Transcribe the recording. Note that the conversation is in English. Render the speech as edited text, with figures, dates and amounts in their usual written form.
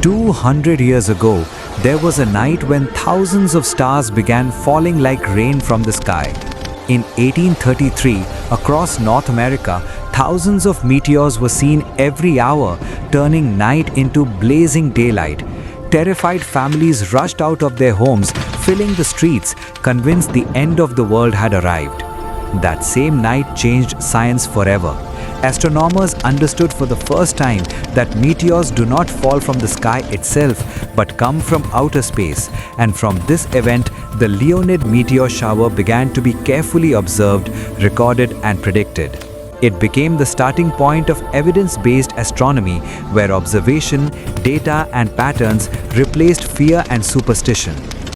200 years ago, there was a night when thousands of stars began falling like rain from the sky. In 1833, across North America, thousands of meteors were seen every hour, turning night into blazing daylight. Terrified families rushed out of their homes, filling the streets, convinced the end of the world had arrived. That same night changed science forever. Astronomers understood for the first time that meteors do not fall from the sky itself but come from outer space, and from this event, the Leonid meteor shower began to be carefully observed, recorded, and predicted. It became the starting point of evidence-based astronomy, where observation, data, and patterns replaced fear and superstition.